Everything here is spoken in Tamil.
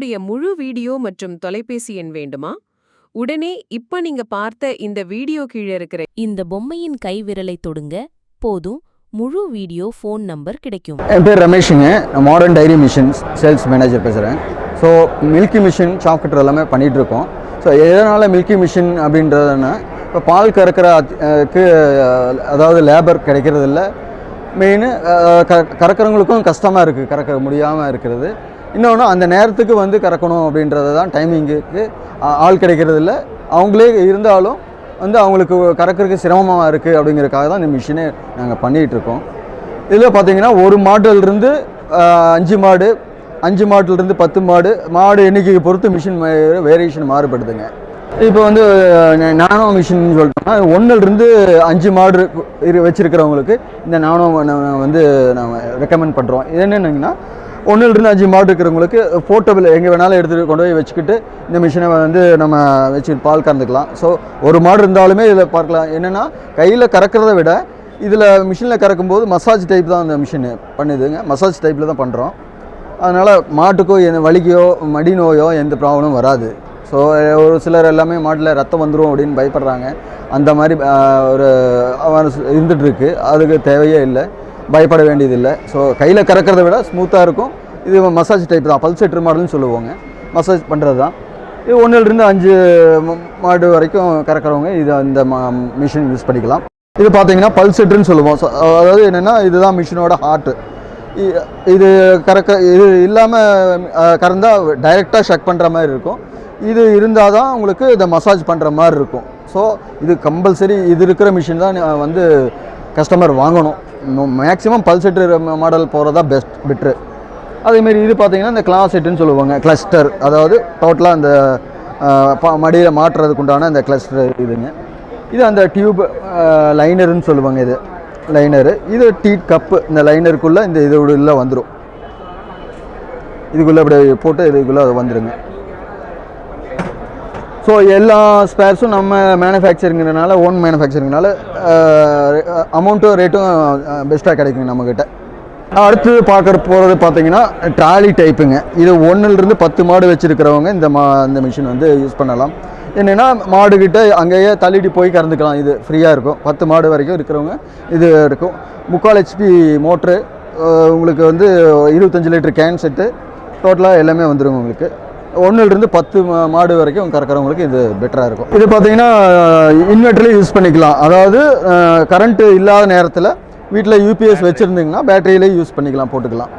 உங்களுடைய முழு வீடியோ மற்றும் தொலைபேசி எண் வேண்டுமா? உடனே இப்ப நீங்க பார்த்த இந்த வீடியோ கீழே இருக்கிற இந்த பொம்மையின் கைவிரலை தொடுங்க போதும் முழு வீடியோ ஃபோன் நம்பர் கிடைக்கும். என் பேர் ரமேஷுங்க. நான் modern dairy machines sales manager பேசுகிறேன். ஸோ மில்கி மிஷின் சாக்லேட் எல்லாமே பண்ணிகிட்ருக்கோம். ஸோ எதனால் மில்கி மிஷின் அப்படின்றதுன்னா இப்போ பால் கறக்கிறதுக்கு அதாவது லேபர் கிடைக்கிறதில்ல. மெயின் கறக்கிறவங்களுக்கும் கஷ்டமாக இருக்குது, கறக்க முடியாமல் இருக்கிறது. இன்னொன்று அந்த நேரத்துக்கு வந்து கறக்கணும் அப்படின்றது தான் டைமிங்குக்கு ஆள் கிடைக்கிறதில்ல. அவங்களே இருந்தாலும் வந்து அவங்களுக்கு கறக்கிறதுக்கு சிரமமாக இருக்குது. அப்படிங்கிறதுக்காக தான் இந்த மிஷினே நாங்கள் பண்ணிகிட்ருக்கோம். இதில் பார்த்திங்கன்னா ஒரு மாட்டிலிருந்து 5 மாடு, 5 மாட்டிலிருந்து 10 மாடு எண்ணிக்கையை பொறுத்து மிஷின் வேரியேஷன் மாறுபடுதுங்க. இப்போ வந்து நானோ மிஷின் சொல்லிட்டோம்னா 1லிருந்து 5 மாடு வச்சுருக்கிறவங்களுக்கு இந்த நானோ வந்து நாங்கள் ரெக்கமெண்ட் பண்ணுறோம். இது என்னென்னா 1லிருந்து 5 மாடு இருக்கிறவங்களுக்கு போர்ட்டபிள் எங்கே வேணாலும் எடுத்துகிட்டு கொண்டு போய் வச்சுக்கிட்டு இந்த மிஷினை வந்து நம்ம வச்சு பால் கறந்துக்கலாம். ஸோ ஒரு மாடு இருந்தாலுமே இதில் பார்க்கலாம். என்னென்னா கையில் கறக்கிறத விட இதில் மிஷினில் கறக்கும்போது மசாஜ் டைப் தான் அந்த மிஷின் பண்ணுதுங்க. மசாஜ் டைப்பில் தான் பண்ணுறோம். அதனால் மாட்டுக்கோ வலிக்கையோ மடி நோயோ எந்த ப்ராப்ளமும் வராது. ஸோ ஒரு சிலர் எல்லாமே மாட்டில் ரத்தம் வந்துடும் அப்படின்னு பயப்படுறாங்க. அந்த மாதிரி ஒரு இருந்துகிட்ருக்கு. அதுக்கு தேவையே இல்லை, பயப்பட வேண்டியதில்லை. ஸோ கையில் கறக்கிறத விட ஸ்மூத்தாக இருக்கும். இது மசாஜ் டைப் தான், பல்சேட்டர் மாடல்னு சொல்லுவாங்க. மசாஜ் பண்ணுறது தான் இது. 1லிருந்து 5 மாடு வரைக்கும் கறக்கிறவங்க இது அந்த மிஷின் யூஸ் பண்ணிக்கலாம். இது பார்த்தீங்கன்னா பல்சேட்டர்னு சொல்லுவோம். அதாவது என்னென்னா இதுதான் மிஷினோட ஹார்ட்டு. இது இது இல்லாமல் கறந்தால் டைரெக்டாக ஷக் பண்ணுற மாதிரி இருக்கும். இது இருந்தால் தான் உங்களுக்கு இதை மசாஜ் பண்ணுற மாதிரி இருக்கும். ஸோ இது கம்பல்சரி இது இருக்கிற மிஷின் தான் வந்து கஸ்டமர் வாங்கணும். மேக்ஸிமம் பல்செட்டர் மாடல் போகிறதா பெட்ரு. அதேமாரி இது பார்த்திங்கன்னா இந்த கிளாசெட்டுன்னு சொல்லுவாங்க, கிளஸ்டர். அதாவது டோட்டலாக அந்த மடியில் மாட்டுறதுக்கு உண்டான அந்த கிளஸ்டர் இதுங்க. இது அந்த டியூப் லைனருன்னு சொல்லுவாங்க. இது லைனரு. இது டீட் கப்பு. இந்த லைனருக்குள்ளே இந்த இது உள்ளே வந்துடும். இதுக்குள்ளே அப்படி போட்டு இதுக்குள்ளே வந்துடுங்க. ஸோ எல்லா ஸ்பேர்ஸும் நம்ம மேனுஃபேக்சரிங்கிறனால, ஓன் மேனுஃபேக்சரிங்னால அமௌண்ட்டும் ரேட்டும் பெஸ்ட்டாக கிடைக்குங்க நம்மக்கிட்ட. அடுத்து போகிறது பார்த்தீங்கன்னா ட்ராலி டைப்புங்க. இது 1லிருந்து 10 மாடு வச்சுருக்கிறவங்க இந்த மிஷின் வந்து யூஸ் பண்ணலாம். என்னென்னா மாடுகிட்ட அங்கேயே தள்ளிட்டு போய் கறந்துக்கலாம். இது ஃப்ரீயாக இருக்கும். 10 மாடு வரைக்கும் இருக்கிறவங்க இது இருக்கும். 3/4 HP மோட்ரு. உங்களுக்கு வந்து 25 லிட்டர் கேன் செட்டு. டோட்டலாக எல்லாமே வந்துடும் உங்களுக்கு. 1லிருந்து 10 மாடு வரைக்கும் கறக்கிறவங்களுக்கு இது பெட்டராக இருக்கும். இது பார்த்தீங்கன்னா இன்வெர்ட்டர்லேயும் யூஸ் பண்ணிக்கலாம். அதாவது கரண்ட்டு இல்லாத நேரத்தில் வீட்டில் UPS வச்சுருந்தீங்கன்னா பேட்டரியிலே யூஸ் பண்ணிக்கலாம், போட்டுக்கலாம்.